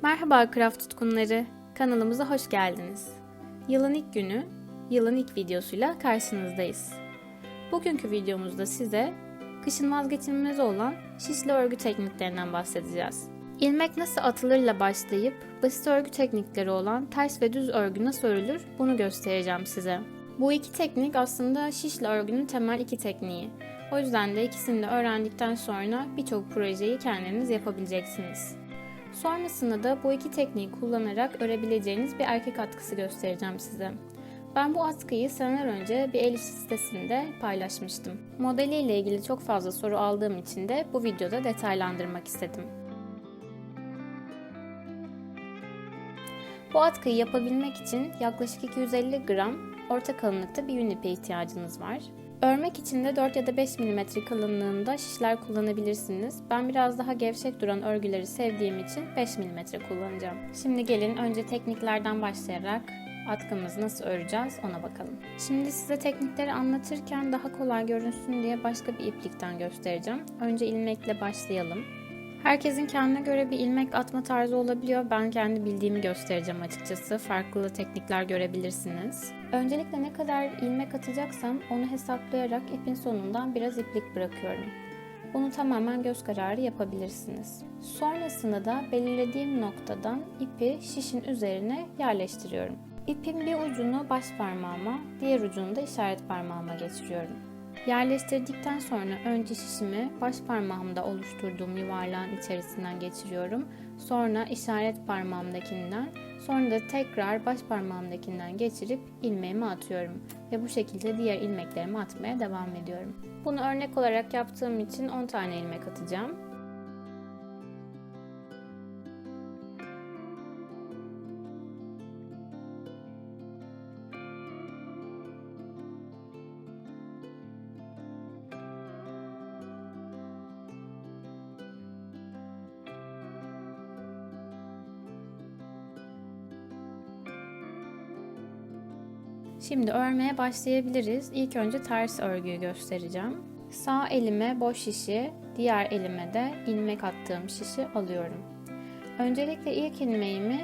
Merhaba craft tutkunları, kanalımıza hoş geldiniz. Yılın ilk günü, yılın ilk videosuyla karşınızdayız. Bugünkü videomuzda size kışın vazgeçilmez olan şişli örgü tekniklerinden bahsedeceğiz. İlmek nasıl atılırla başlayıp basit örgü teknikleri olan ters ve düz örgü nasıl örülür bunu göstereceğim size. Bu iki teknik aslında şişli örgünün temel iki tekniği. O yüzden de ikisini de öğrendikten sonra birçok projeyi kendiniz yapabileceksiniz. Sonrasında da bu iki tekniği kullanarak örebileceğiniz bir erkek atkısı göstereceğim size. Ben bu atkıyı seneler önce bir el işi sitesinde paylaşmıştım. Modeliyle ilgili çok fazla soru aldığım için de bu videoda detaylandırmak istedim. Bu atkıyı yapabilmek için yaklaşık 250 gram orta kalınlıkta bir yün ipe ihtiyacınız var. Örmek için de 4 ya da 5 mm kalınlığında şişler kullanabilirsiniz. Ben biraz daha gevşek duran örgüleri sevdiğim için 5 mm kullanacağım. Şimdi gelin önce tekniklerden başlayarak atkımızı nasıl öreceğiz ona bakalım. Şimdi size teknikleri anlatırken daha kolay görünsün diye başka bir iplikten göstereceğim. Önce ilmekle başlayalım. Herkesin kendine göre bir ilmek atma tarzı olabiliyor. Ben kendi bildiğimi göstereceğim açıkçası. Farklı teknikler görebilirsiniz. Öncelikle ne kadar ilmek atacaksam onu hesaplayarak ipin sonundan biraz iplik bırakıyorum. Bunu tamamen göz kararı yapabilirsiniz. Sonrasında da belirlediğim noktadan ipi şişin üzerine yerleştiriyorum. İpin bir ucunu baş parmağıma, diğer ucunu da işaret parmağıma geçiriyorum. Yerleştirdikten sonra önce şişimi baş parmağımda oluşturduğum yuvarlağın içerisinden geçiriyorum. Sonra işaret parmağımdakinden, sonra da tekrar baş parmağımdakinden geçirip ilmeğimi atıyorum. Ve bu şekilde diğer ilmeklerimi atmaya devam ediyorum. Bunu örnek olarak yaptığım için 10 tane ilmek atacağım. Şimdi örmeye başlayabiliriz. İlk önce ters örgüyü göstereceğim. Sağ elime boş şişi, diğer elime de ilmek attığım şişi alıyorum. Öncelikle ilk ilmeğimi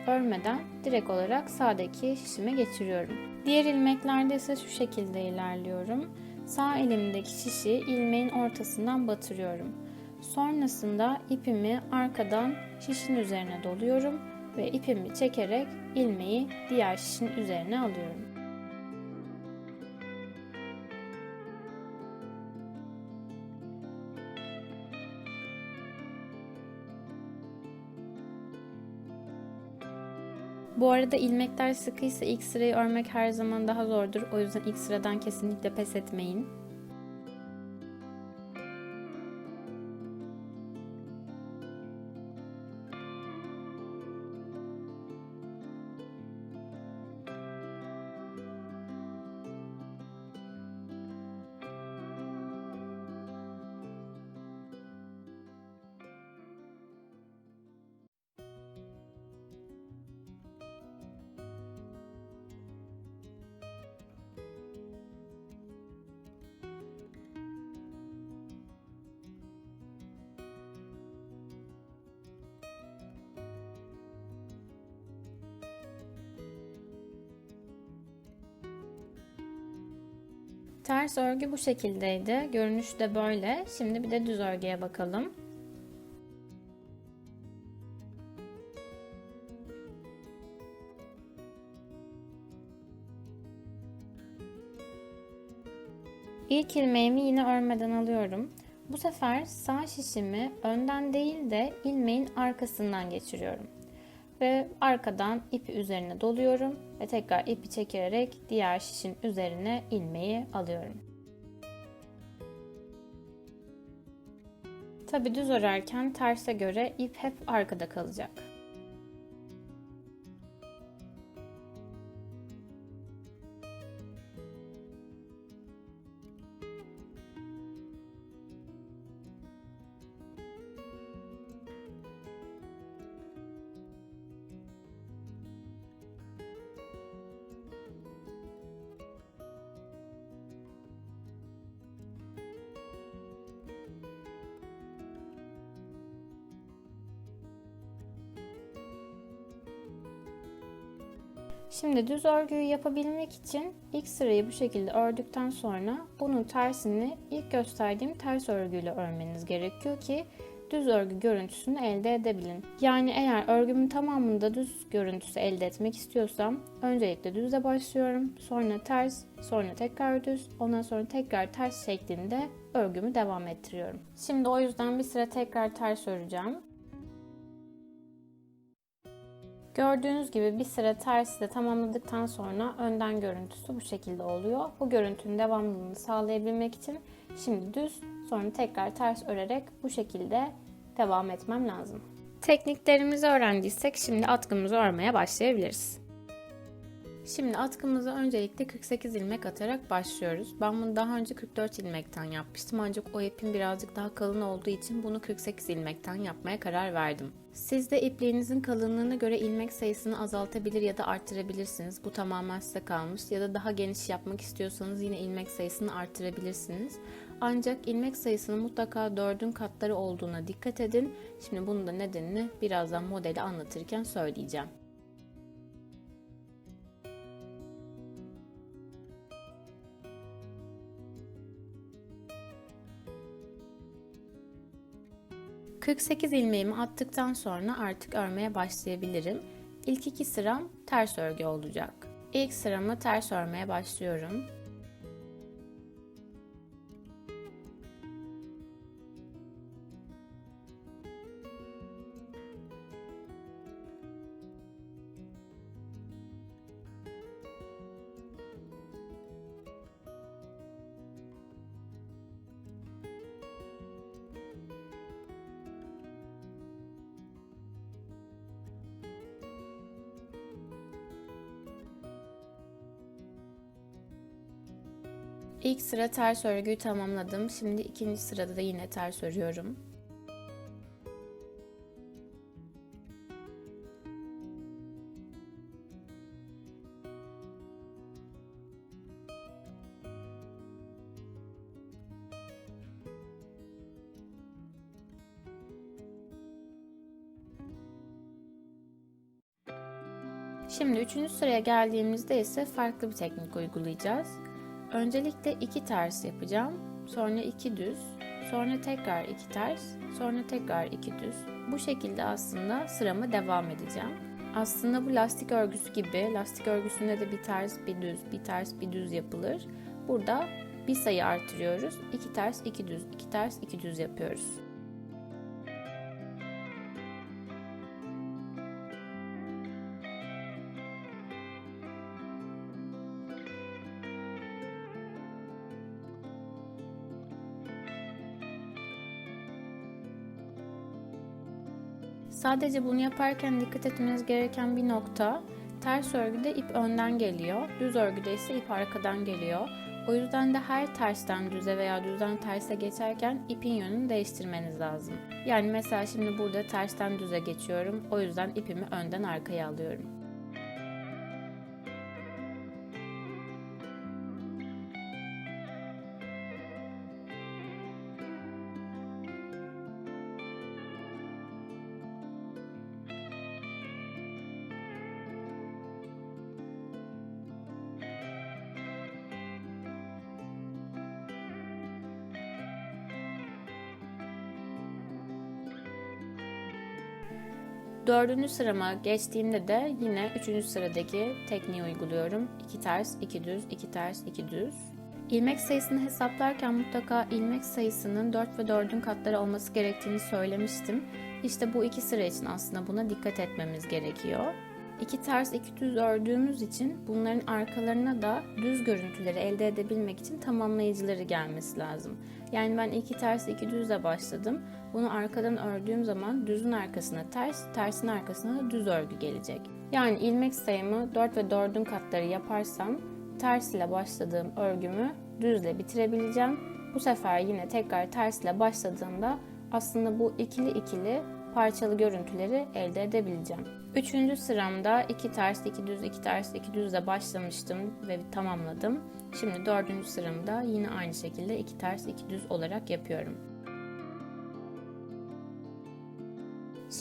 örmeden direkt olarak sağdaki şişime geçiriyorum. Diğer ilmeklerde ise şu şekilde ilerliyorum. Sağ elimdeki şişi ilmeğin ortasından batırıyorum. Sonrasında ipimi arkadan şişin üzerine doluyorum ve ipimi çekerek ilmeği diğer şişin üzerine alıyorum. Bu arada ilmekler sıkıysa ilk sırayı örmek her zaman daha zordur. O yüzden ilk sıradan kesinlikle pes etmeyin. Ters örgü bu şekildeydi. Görünüşü de böyle. Şimdi bir de düz örgüye bakalım. İlk ilmeğimi yine örmeden alıyorum. Bu sefer sağ şişimi önden değil de ilmeğin arkasından geçiriyorum. Ve arkadan ipi üzerine doluyorum ve tekrar ipi çekerek diğer şişin üzerine ilmeği alıyorum. Tabi düz örerken terse göre ip hep arkada kalacak. Şimdi düz örgüyü yapabilmek için ilk sırayı bu şekilde ördükten sonra bunun tersini ilk gösterdiğim ters örgüyle örmeniz gerekiyor ki düz örgü görüntüsünü elde edebilin. Yani eğer örgümün tamamında düz görüntüsü elde etmek istiyorsam öncelikle düzle başlıyorum, sonra ters, sonra tekrar düz, ondan sonra tekrar ters şeklinde örgümü devam ettiriyorum. Şimdi o yüzden bir sıra tekrar ters öreceğim. Gördüğünüz gibi bir sıra tersi de tamamladıktan sonra önden görüntüsü bu şekilde oluyor. Bu görüntünün devamlılığını sağlayabilmek için şimdi düz, sonra tekrar ters örerek bu şekilde devam etmem lazım. Tekniklerimizi öğrendiysek şimdi atkımızı örmeye başlayabiliriz. Şimdi atkımıza öncelikle 48 ilmek atarak başlıyoruz. Ben bunu daha önce 44 ilmekten yapmıştım ancak o ipim birazcık daha kalın olduğu için bunu 48 ilmekten yapmaya karar verdim. Siz de ipliğinizin kalınlığına göre ilmek sayısını azaltabilir ya da arttırabilirsiniz. Bu tamamen size kalmış. Ya da daha geniş yapmak istiyorsanız yine ilmek sayısını arttırabilirsiniz. Ancak ilmek sayısının mutlaka 4'ün katları olduğuna dikkat edin. Şimdi bunun da nedenini birazdan modeli anlatırken söyleyeceğim. ...48 ilmeğimi attıktan sonra artık örmeye başlayabilirim. İlk iki sıram ters örgü olacak. İlk sıramı ters örmeye başlıyorum. İlk sıra ters örgüyü tamamladım. Şimdi ikinci sırada da yine ters örüyorum. Şimdi üçüncü sıraya geldiğimizde ise farklı bir teknik uygulayacağız. Öncelikle 2 ters yapacağım, sonra 2 düz, sonra tekrar 2 ters, sonra tekrar 2 düz. Bu şekilde aslında sıramı devam edeceğim. Aslında bu lastik örgüsü gibi, lastik örgüsünde de bir ters, bir düz, bir ters, bir düz yapılır. Burada bir sayı artırıyoruz. 2 ters, 2 düz, 2 ters, 2 düz yapıyoruz. Sadece bunu yaparken dikkat etmeniz gereken bir nokta, ters örgüde ip önden geliyor, düz örgüde ise ip arkadan geliyor. O yüzden de her tersten düze veya düzden terse geçerken ipin yönünü değiştirmeniz lazım. Yani mesela şimdi burada tersten düze geçiyorum, o yüzden ipimi önden arkaya alıyorum. Dördüncü sırama geçtiğimde de yine üçüncü sıradaki tekniği uyguluyorum. 2 ters, 2 düz, 2 ters, 2 düz. İlmek sayısını hesaplarken mutlaka ilmek sayısının 4 ve 4'ün katları olması gerektiğini söylemiştim. İşte bu iki sıra için aslında buna dikkat etmemiz gerekiyor. 2 ters 2 düz ördüğümüz için bunların arkalarına da düz görüntüleri elde edebilmek için tamamlayıcıları gelmesi lazım. Yani ben 2 ters 2 düzle başladım. Bunu arkadan ördüğüm zaman düzün arkasına ters, tersin arkasına da düz örgü gelecek. Yani ilmek sayımı 4 ve 4'ün katları yaparsam ters ile başladığım örgümü düzle bitirebileceğim. Bu sefer yine tekrar ters ile başladığımda aslında bu ikili ikili parçalı görüntüleri elde edebileceğim. Üçüncü sıramda 2 ters, 2 düz, 2 ters, 2 düzle başlamıştım ve tamamladım. Şimdi dördüncü sıramda yine aynı şekilde 2 ters, 2 düz olarak yapıyorum.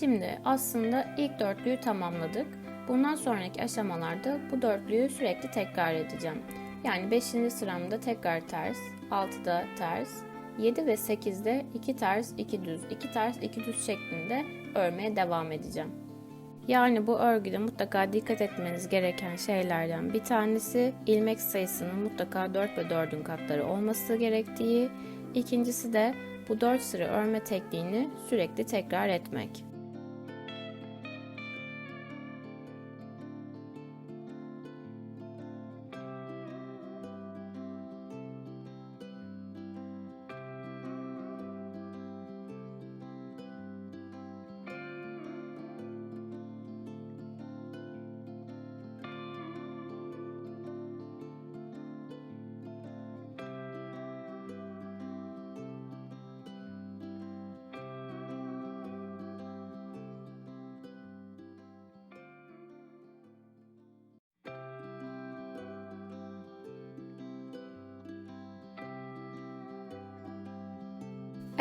Şimdi aslında ilk dörtlüyü tamamladık. Bundan sonraki aşamalarda bu dörtlüyü sürekli tekrar edeceğim. Yani 5. sıramda tekrar ters, 6'da ters, 7 ve 8'de 2 ters 2 düz, 2 ters 2 düz şeklinde örmeye devam edeceğim. Yani bu örgüde mutlaka dikkat etmeniz gereken şeylerden bir tanesi ilmek sayısının mutlaka 4 ve 4'ün katları olması gerektiği, ikincisi de bu 4 sıra örme tekniğini sürekli tekrar etmek.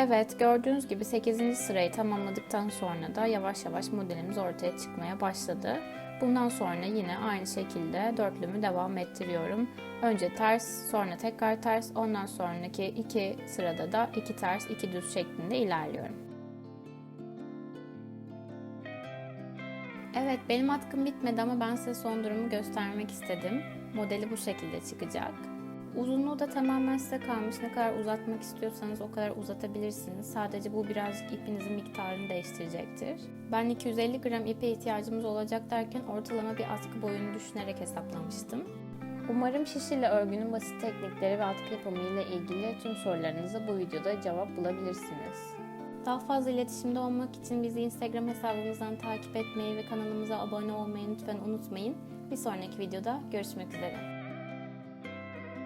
Evet, gördüğünüz gibi 8. sırayı tamamladıktan sonra da yavaş yavaş modelimiz ortaya çıkmaya başladı. Bundan sonra yine aynı şekilde dörtlümü devam ettiriyorum. Önce ters, sonra tekrar ters, ondan sonraki 2 sırada da 2 ters, 2 düz şeklinde ilerliyorum. Evet, benim atkım bitmedi ama ben size son durumu göstermek istedim. Modeli bu şekilde çıkacak. Uzunluğu da tamamen size kalmış. Ne kadar uzatmak istiyorsanız o kadar uzatabilirsiniz. Sadece bu birazcık ipinizin miktarını değiştirecektir. Ben 250 gram ipe ihtiyacımız olacak derken ortalama bir atkı boyunu düşünerek hesaplamıştım. Umarım şiş ile örgünün basit teknikleri ve atkı yapımı ile ilgili tüm sorularınıza bu videoda cevap bulabilirsiniz. Daha fazla iletişimde olmak için bizi Instagram hesabımızdan takip etmeyi ve kanalımıza abone olmayı lütfen unutmayın. Bir sonraki videoda görüşmek üzere.